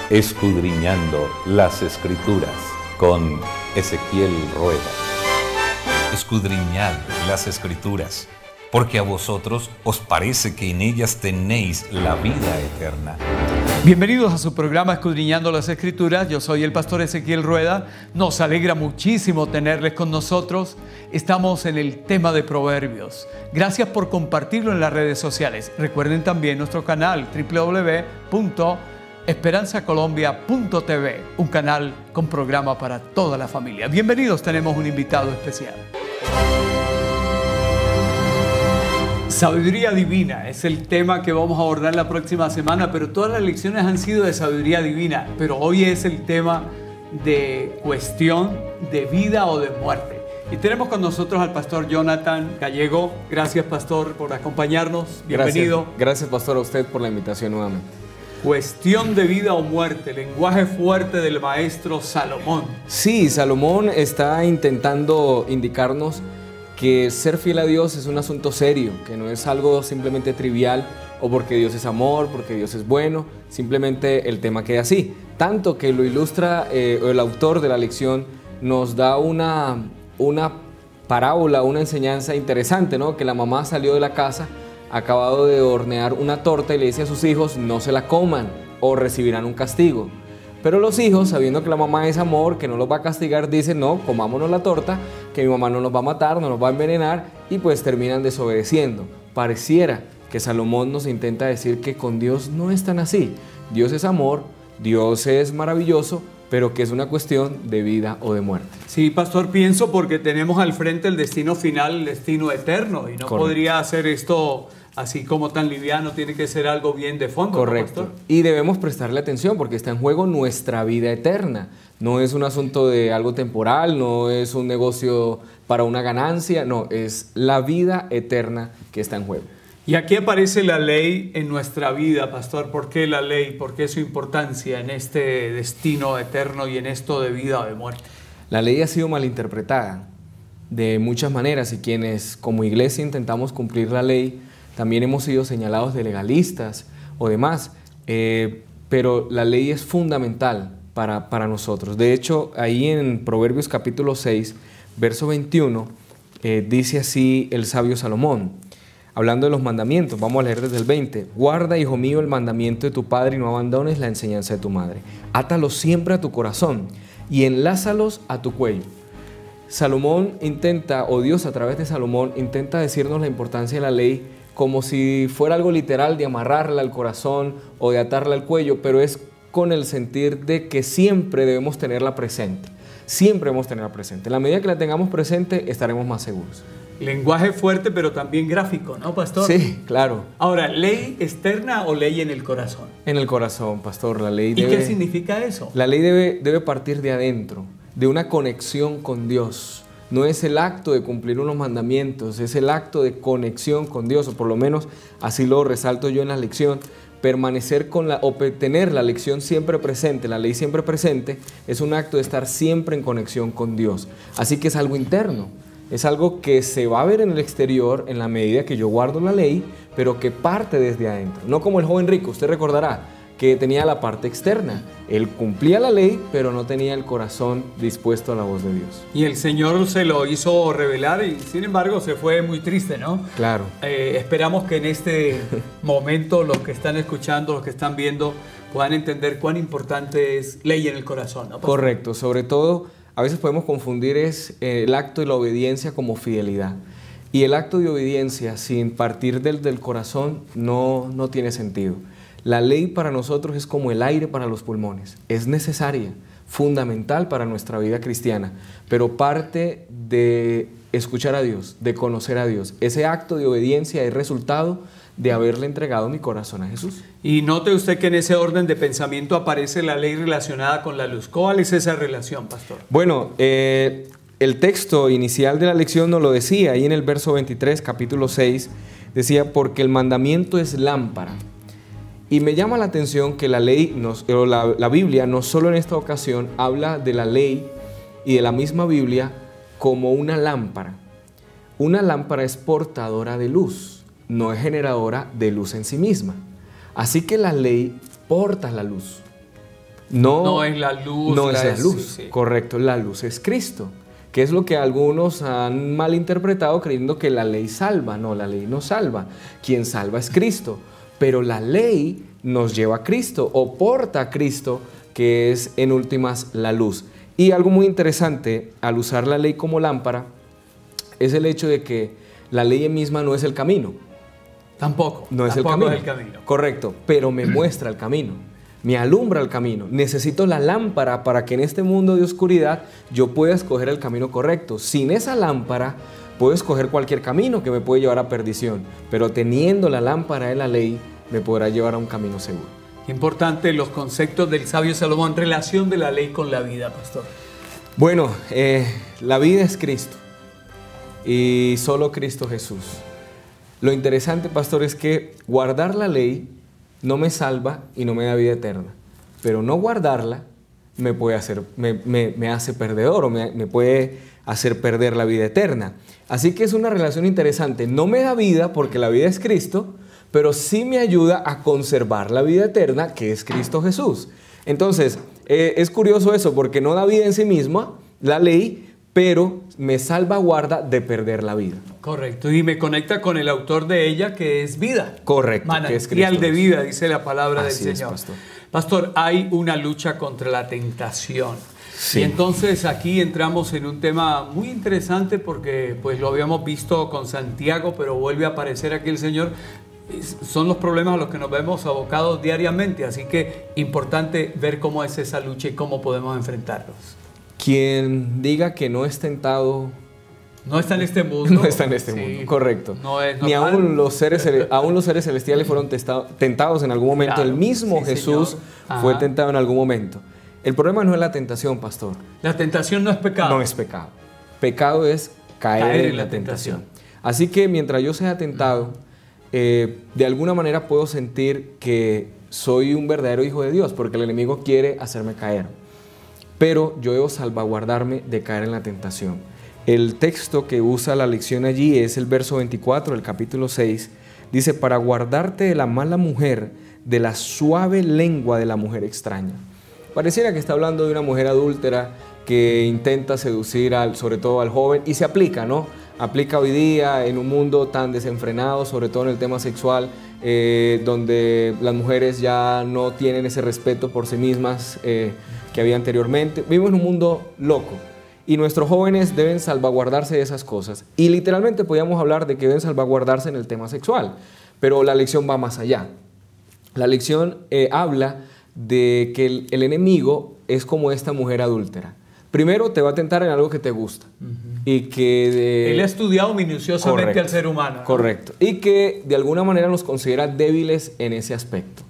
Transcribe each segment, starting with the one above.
Escudriñando las Escrituras con Ezequiel Rueda. Escudriñad las Escrituras, porque a vosotros os parece que en ellas tenéis la vida eterna. Bienvenidos a su programa Escudriñando las Escrituras. Yo soy el pastor Ezequiel Rueda. Nos alegra muchísimo tenerles con nosotros. Estamos en el tema de Proverbios. Gracias por compartirlo en las redes sociales. Recuerden también nuestro canal www.esperanzacolombia.tv, un canal con programa para toda la familia. Bienvenidos, tenemos un invitado especial. Sabiduría divina es el tema que vamos a abordar la próxima semana, pero todas las lecciones han sido de sabiduría divina, pero hoy es el tema de cuestión de vida o de muerte. Y tenemos con nosotros al pastor Jonathan Gallego. Gracias, pastor, por acompañarnos. Bienvenido. Gracias, pastor, a usted por la invitación nuevamente. Cuestión de vida o muerte, lenguaje fuerte del maestro Salomón. Sí, Salomón está intentando indicarnos que ser fiel a Dios es un asunto serio, que no es algo simplemente trivial o porque Dios es amor, porque Dios es bueno, simplemente el tema queda así. Tanto que lo ilustra el autor de la lección, nos da una parábola, una enseñanza interesante, ¿no? Que la mamá salió de la casa, acabado de hornear una torta y le dice a sus hijos, no se la coman o recibirán un castigo. Pero los hijos, sabiendo que la mamá es amor, que no los va a castigar, dicen, no, comámonos la torta, que mi mamá no nos va a matar, no nos va a envenenar, y pues terminan desobedeciendo. Pareciera que Salomón nos intenta decir que con Dios no es tan así. Dios es amor, Dios es maravilloso, pero que es una cuestión de vida o de muerte. Sí, pastor, pienso porque tenemos al frente el destino final, el destino eterno, y no Correcto. podría hacer esto así como tan liviano, tiene que ser algo bien de fondo. Correcto. ¿No, pastor? Y debemos prestarle atención porque está en juego nuestra vida eterna. No es un asunto de algo temporal, no es un negocio para una ganancia, no, es la vida eterna que está en juego. Y aquí aparece la ley en nuestra vida, pastor. ¿Por qué la ley? ¿Por qué su importancia en este destino eterno y en esto de vida o de muerte? La ley ha sido malinterpretada de muchas maneras y quienes como iglesia intentamos cumplir la ley también hemos sido señalados de legalistas o demás, pero la ley es fundamental para nosotros. De hecho, ahí en Proverbios capítulo 6, verso 21, dice así el sabio Salomón, hablando de los mandamientos, vamos a leer desde el 20. Guarda, hijo mío, el mandamiento de tu padre y no abandones la enseñanza de tu madre. Átalos siempre a tu corazón y enlázalos a tu cuello. Salomón intenta, o Dios a través de Salomón, intenta decirnos la importancia de la ley como si fuera algo literal de amarrarla al corazón o de atarla al cuello, pero es con el sentir de que siempre debemos tenerla presente. Siempre debemos tenerla presente. En la medida que la tengamos presente, estaremos más seguros. Lenguaje fuerte, pero también gráfico, ¿no, pastor? Sí, claro. Ahora, ¿ley externa o ley en el corazón? En el corazón, pastor, la ley ¿Y debe... qué significa eso? La ley debe partir de adentro, de una conexión con Dios. No es el acto de cumplir unos mandamientos, es el acto de conexión con Dios, o por lo menos así lo resalto yo en la lección. Permanecer o tener la lección siempre presente, la ley siempre presente, es un acto de estar siempre en conexión con Dios. Así que es algo interno, es algo que se va a ver en el exterior en la medida que yo guardo la ley, pero que parte desde adentro. No como el joven rico, usted recordará que tenía la parte externa. Él cumplía la ley, pero no tenía el corazón dispuesto a la voz de Dios. Y el Señor se lo hizo revelar y sin embargo se fue muy triste, ¿no? Claro. Esperamos que en este momento los que están escuchando, los que están viendo, puedan entender cuán importante es ley en el corazón, ¿no? Correcto. Sobre todo, a veces podemos confundir el acto de la obediencia como fidelidad. Y el acto de obediencia sin partir del corazón no tiene sentido. La ley para nosotros es como el aire para los pulmones, es necesaria, fundamental para nuestra vida cristiana, pero parte de escuchar a Dios, de conocer a Dios. Ese acto de obediencia es resultado de haberle entregado mi corazón a Jesús. Y note usted que en ese orden de pensamiento aparece la ley relacionada con la luz. ¿Cuál es esa relación, pastor? Bueno, el texto inicial de la lección nos lo decía, ahí en el verso 23, capítulo 6, decía, porque el mandamiento es lámpara. Y me llama la atención que la ley, la Biblia, no solo en esta ocasión, habla de la ley y de la misma Biblia como una lámpara. Una lámpara es portadora de luz, no es generadora de luz en sí misma. Así que la ley porta la luz. No es la luz. No es la luz, sí, sí. correcto. La luz es Cristo, que es lo que algunos han malinterpretado creyendo que la ley salva. No, la ley no salva. Quien salva es Cristo. Pero la ley nos lleva a Cristo o porta a Cristo, que es en últimas la luz. Y algo muy interesante al usar la ley como lámpara es el hecho de que la ley misma no es el camino. Tampoco. No es el Tampoco camino. es el camino. Correcto, pero me muestra el camino, me alumbra el camino. Necesito la lámpara para que en este mundo de oscuridad yo pueda escoger el camino correcto. Sin esa lámpara puedo escoger cualquier camino que me puede llevar a perdición, pero teniendo la lámpara de la ley me podrá llevar a un camino seguro. Importante los conceptos del sabio Salomón, relación de la ley con la vida, pastor. Bueno, la vida es Cristo y solo Cristo Jesús. Lo interesante, pastor, es que guardar la ley no me salva y no me da vida eterna, pero no guardarla me hace perdedor o me puede hacer perder la vida eterna. Así que es una relación interesante. No me da vida porque la vida es Cristo, pero sí me ayuda a conservar la vida eterna, que es Cristo Jesús. Entonces, es curioso eso, porque no da vida en sí misma, la ley, pero me salvaguarda de perder la vida. Correcto, y me conecta con el autor de ella, que es vida. Correcto, que es Cristo. Manantial de vida, dice la palabra Así del es, Señor. pastor. Pastor, hay una lucha contra la tentación. Sí. Y entonces aquí entramos en un tema muy interesante porque pues lo habíamos visto con Santiago, pero vuelve a aparecer aquí el Señor. Son los problemas a los que nos vemos abocados diariamente, así que importante ver cómo es esa lucha y cómo podemos enfrentarlos. Quien diga que no es tentado, no está en este mundo. no está en este mundo, correcto. No es Ni normal. aún los seres celestiales fueron tentados en algún momento. Claro, El mismo sí, Jesús señor. fue Ajá. tentado en algún momento. El problema no es la tentación, pastor. La tentación no es pecado. No es pecado. Pecado es caer en la tentación. Así que mientras yo sea tentado, de alguna manera puedo sentir que soy un verdadero hijo de Dios, porque el enemigo quiere hacerme caer. Pero yo debo salvaguardarme de caer en la tentación. El texto que usa la lección allí es el verso 24 del capítulo 6. Dice, para guardarte de la mala mujer, de la suave lengua de la mujer extraña. Pareciera que está hablando de una mujer adúltera que intenta seducir sobre todo al joven, y se aplica, ¿no? Aplica hoy día en un mundo tan desenfrenado, sobre todo en el tema sexual, donde las mujeres ya no tienen ese respeto por sí mismas que había anteriormente. Vivimos en un mundo loco y nuestros jóvenes deben salvaguardarse de esas cosas. Y literalmente podríamos hablar de que deben salvaguardarse en el tema sexual, pero la lección va más allá. La lección habla de que el enemigo es como esta mujer adúltera. Primero te va a tentar en algo que te gusta. Y que Él ha estudiado minuciosamente correcto, al ser humano, ¿no? Correcto. Y que de alguna manera nos considera débiles en ese aspecto.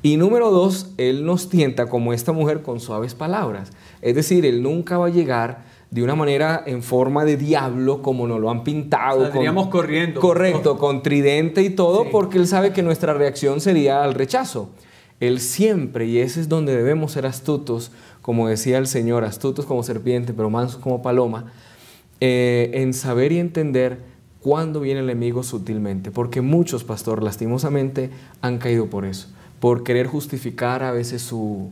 Y número dos, Él nos tienta como esta mujer con suaves palabras. Es decir, Él nunca va a llegar de una manera en forma de diablo como nos lo han pintado. Saldríamos corriendo. Correcto, con tridente y todo, Sí. porque Él sabe que nuestra reacción sería al rechazo. Él siempre, y ese es donde debemos ser astutos, como decía el Señor, astutos como serpiente, pero mansos como paloma, en saber y entender cuándo viene el enemigo sutilmente. Porque muchos, pastor, lastimosamente, han caído por eso, por querer justificar a veces su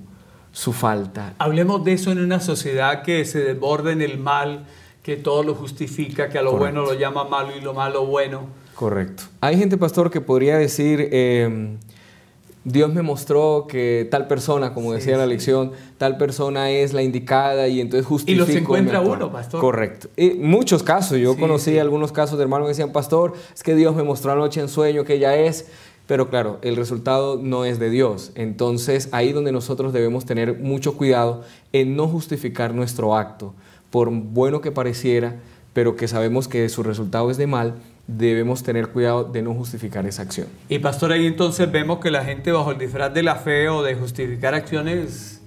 falta. Hablemos de eso en una sociedad que se desborda en el mal, que todo lo justifica, que a lo Correcto. bueno lo llama malo y lo malo bueno. Correcto. Hay gente, pastor, que podría decir, Dios me mostró que tal persona, como decía la lección, tal persona es la indicada y entonces justifico. Y los encuentra mi actuar. uno, pastor. Correcto. Y muchos casos, yo Sí, conocí sí. algunos casos de hermanos que decían, pastor, es que Dios me mostró anoche en sueño que ella es, pero claro, el resultado no es de Dios. Entonces, ahí donde nosotros debemos tener mucho cuidado en no justificar nuestro acto, por bueno que pareciera, pero que sabemos que su resultado es de mal, debemos tener cuidado de no justificar esa acción. Y pastor, ahí entonces vemos que la gente bajo el disfraz de la fe o de justificar acciones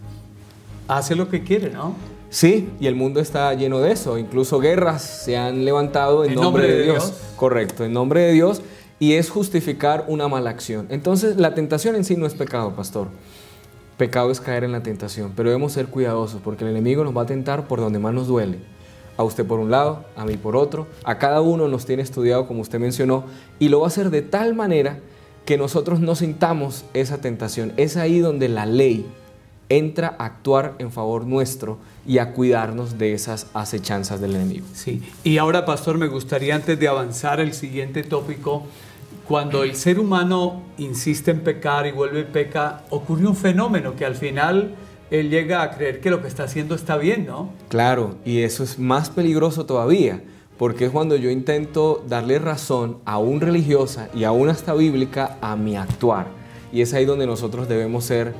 hace lo que quiere, ¿no? Sí, y el mundo está lleno de eso. Incluso guerras se han levantado en nombre de Dios. Correcto, en nombre de Dios, y es justificar una mala acción. Entonces, la tentación en sí no es pecado, pastor. Pecado es caer en la tentación, pero debemos ser cuidadosos porque el enemigo nos va a tentar por donde más nos duele. A usted por un lado, a mí por otro, a cada uno nos tiene estudiado como usted mencionó, y lo va a hacer de tal manera que nosotros no sintamos esa tentación. Es ahí donde la ley entra a actuar en favor nuestro y a cuidarnos de esas acechanzas del enemigo. Sí, y ahora, pastor, me gustaría, antes de avanzar al siguiente tópico, cuando el ser humano insiste en pecar y vuelve y peca, ocurre un fenómeno que al final él llega a creer que lo que está haciendo está bien, ¿no? Claro, y eso es más peligroso todavía, porque es cuando yo intento darle razón aún religiosa y aún hasta bíblica a mi actuar. Y es ahí donde nosotros debemos ser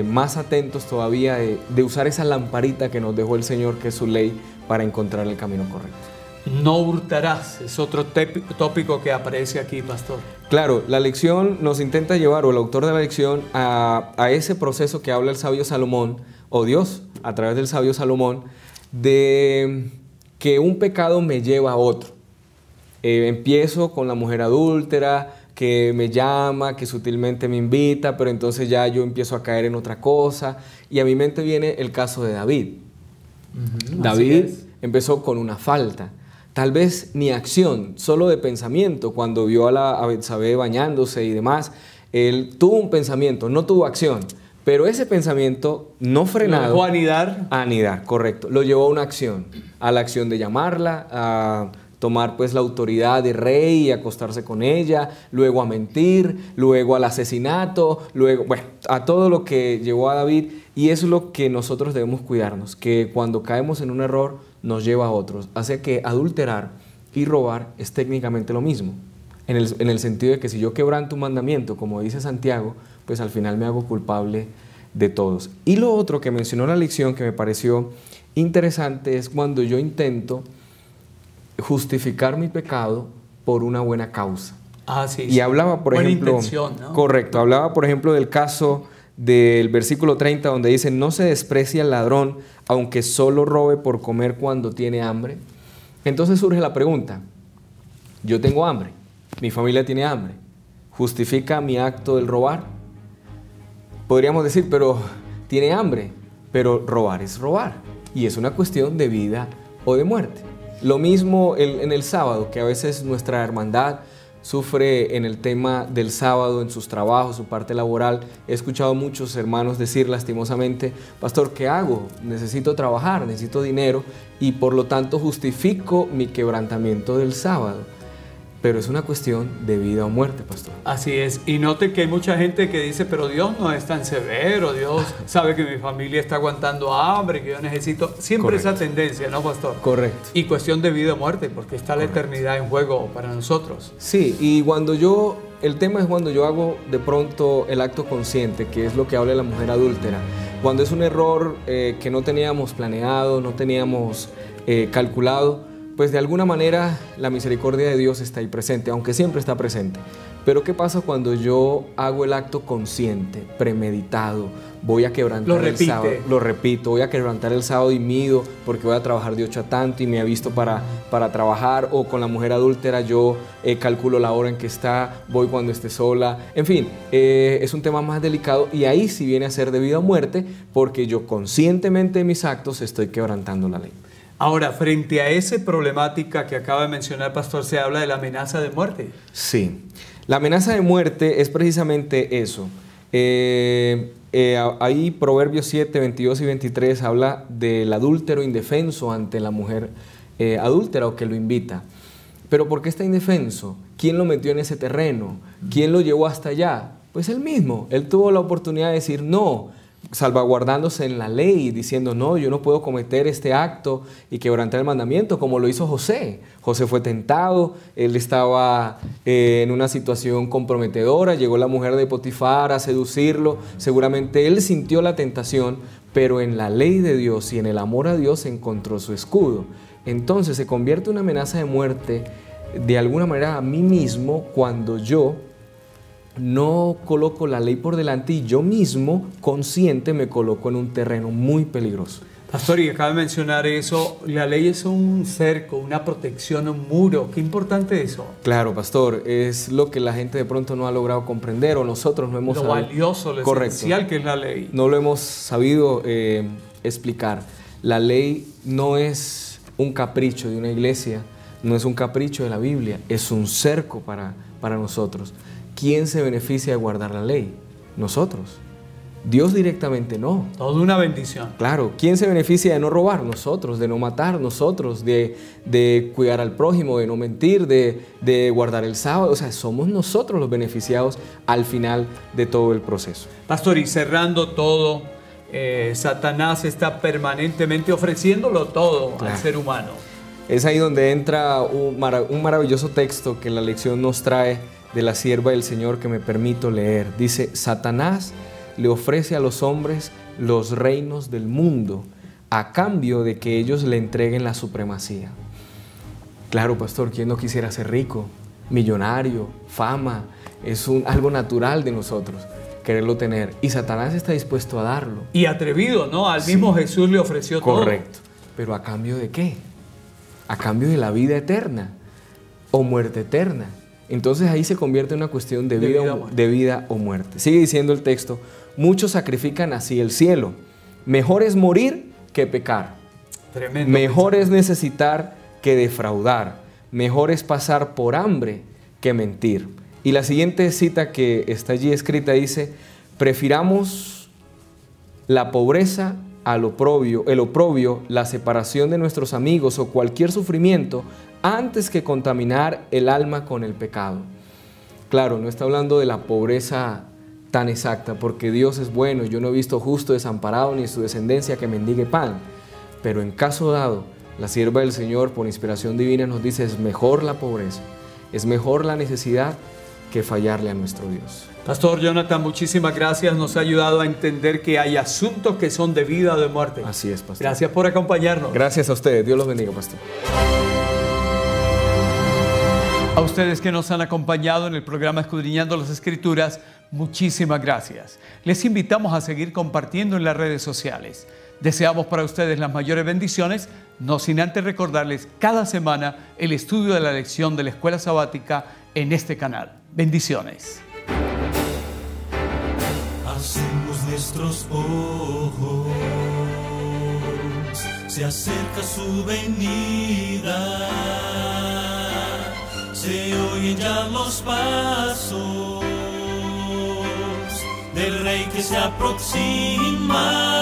más atentos todavía de usar esa lamparita que nos dejó el Señor, que es su ley, para encontrar el camino correcto. No hurtarás, es otro tópico que aparece aquí, pastor. Claro, la lección nos intenta llevar, o el autor de la lección, a ese proceso que habla el sabio Salomón, o Dios, a través del sabio Salomón, de que un pecado me lleva a otro. Empiezo con la mujer adúltera, que me llama, que sutilmente me invita, pero entonces ya yo empiezo a caer en otra cosa, y a mi mente viene el caso de David. David empezó con una falta, tal vez ni acción, solo de pensamiento. Cuando vio a Betsabé bañándose y demás, él tuvo un pensamiento, no tuvo acción, pero ese pensamiento no frenado. ¿Lo dejó anidar? Anidar, correcto. Lo llevó a una acción, a la acción de llamarla, a tomar pues la autoridad de rey y acostarse con ella, luego a mentir, luego al asesinato, luego, bueno, a todo lo que llevó a David. Y eso es lo que nosotros debemos cuidarnos, que cuando caemos en un error nos lleva a otros. Así que adulterar y robar es técnicamente lo mismo, en el sentido de que si yo quebranto un mandamiento, como dice Santiago, pues al final me hago culpable de todos. Y lo otro que mencionó la lección que me pareció interesante es cuando yo intento justificar mi pecado por una buena causa. Sí, y hablaba, por ejemplo, intención, ¿no? Correcto, hablaba, por ejemplo, del caso del versículo 30, donde dice: no se desprecia el ladrón, aunque solo robe por comer cuando tiene hambre. Entonces surge la pregunta: yo tengo hambre, mi familia tiene hambre, ¿justifica mi acto del robar? Podríamos decir, pero tiene hambre, pero robar es robar, y es una cuestión de vida o de muerte. Lo mismo en el sábado, que a veces nuestra hermandad sufre en el tema del sábado, en sus trabajos, su parte laboral. He escuchado a muchos hermanos decir lastimosamente: pastor, ¿qué hago? Necesito trabajar, necesito dinero y por lo tanto justifico mi quebrantamiento del sábado. Pero es una cuestión de vida o muerte, pastor. Así es. Y note que hay mucha gente que dice: pero Dios no es tan severo, Dios sabe que mi familia está aguantando hambre, que yo necesito... Siempre Correcto. esa tendencia, ¿no, pastor? Correcto. Y cuestión de vida o muerte, porque está la eternidad en juego para nosotros. Sí, y el tema es cuando yo hago de pronto el acto consciente, que es lo que habla la mujer adúltera. Cuando es un error que no teníamos planeado, no teníamos calculado, pues de alguna manera la misericordia de Dios está ahí presente, aunque siempre está presente. Pero ¿qué pasa cuando yo hago el acto consciente, premeditado? Voy a quebrantar el sábado, lo repito, voy a quebrantar el sábado y mido porque voy a trabajar de 8 a tanto y me ha visto para trabajar. O con la mujer adúltera yo calculo la hora en que está, voy cuando esté sola. En fin, es un tema más delicado y ahí sí viene a ser de vida o muerte, porque yo conscientemente de mis actos estoy quebrantando la ley. Ahora, frente a esa problemática que acaba de mencionar, pastor, se habla de la amenaza de muerte. Sí, la amenaza de muerte es precisamente eso. Ahí Proverbios 7, 22 y 23 habla del adúltero indefenso ante la mujer adúltera o que lo invita. Pero ¿por qué está indefenso? ¿Quién lo metió en ese terreno? ¿Quién lo llevó hasta allá? Pues él mismo. Él tuvo la oportunidad de decir no, salvaguardándose en la ley, diciendo no, yo no puedo cometer este acto y quebrantar el mandamiento, como lo hizo José. José fue tentado, él estaba en una situación comprometedora, llegó la mujer de Potifar a seducirlo, seguramente él sintió la tentación, pero en la ley de Dios y en el amor a Dios encontró su escudo. Entonces se convierte en una amenaza de muerte de alguna manera a mí mismo cuando yo no coloco la ley por delante y yo mismo, consciente, me coloco en un terreno muy peligroso. Pastor, y acaba de mencionar eso, la ley es un cerco, una protección, un muro. Qué importante eso. Claro, pastor, es lo que la gente de pronto no ha logrado comprender o nosotros no hemos sabido. Lo valioso, lo esencial que es la ley. No lo hemos sabido explicar. La ley no es un capricho de una iglesia, no es un capricho de la Biblia, es un cerco para nosotros. ¿Quién se beneficia de guardar la ley? Nosotros. Dios directamente no. Toda una bendición. Claro, ¿quién se beneficia de no robar? Nosotros, de no matar, nosotros, de cuidar al prójimo, de no mentir, de guardar el sábado. O sea, somos nosotros los beneficiados al final de todo el proceso. Pastor, y cerrando todo, Satanás está permanentemente ofreciéndolo todo al ser humano. Es ahí donde entra un maravilloso texto que la lección nos trae de la sierva del Señor que me permito leer. Dice, Satanás le ofrece a los hombres los reinos del mundo a cambio de que ellos le entreguen la supremacía. Claro, pastor, ¿quién no quisiera ser rico, millonario, fama? Es algo natural de nosotros quererlo tener, y Satanás está dispuesto a darlo. Y atrevido, ¿no? Al mismo Jesús le ofreció todo. Correcto. Pero ¿a cambio de qué? A cambio de la vida eterna o muerte eterna. Entonces ahí se convierte en una cuestión de vida o muerte. Sigue diciendo el texto, muchos sacrifican así el cielo. Mejor es morir que pecar. Tremendo. Mejor es necesitar que defraudar. Mejor es pasar por hambre que mentir. Y la siguiente cita que está allí escrita dice, prefiramos la pobreza al oprobio, el oprobio, la separación de nuestros amigos o cualquier sufrimiento antes que contaminar el alma con el pecado. Claro, no está hablando de la pobreza tan exacta, porque Dios es bueno, yo no he visto justo desamparado ni su descendencia que mendigue pan. Pero en caso dado, la sierva del Señor, por inspiración divina, nos dice, es mejor la pobreza, es mejor la necesidad que fallarle a nuestro Dios. Pastor Jonathan, muchísimas gracias. Nos ha ayudado a entender que hay asuntos que son de vida o de muerte. Así es, pastor. Gracias por acompañarnos. Gracias a ustedes. Dios los bendiga, pastor. A ustedes que nos han acompañado en el programa Escudriñando las Escrituras, muchísimas gracias. Les invitamos a seguir compartiendo en las redes sociales. Deseamos para ustedes las mayores bendiciones, no sin antes recordarles cada semana el estudio de la lección de la Escuela Sabática en este canal. Bendiciones. Hacemos nuestros ojos, se acerca su venida, se oyen ya los pasos del Rey que se aproxima.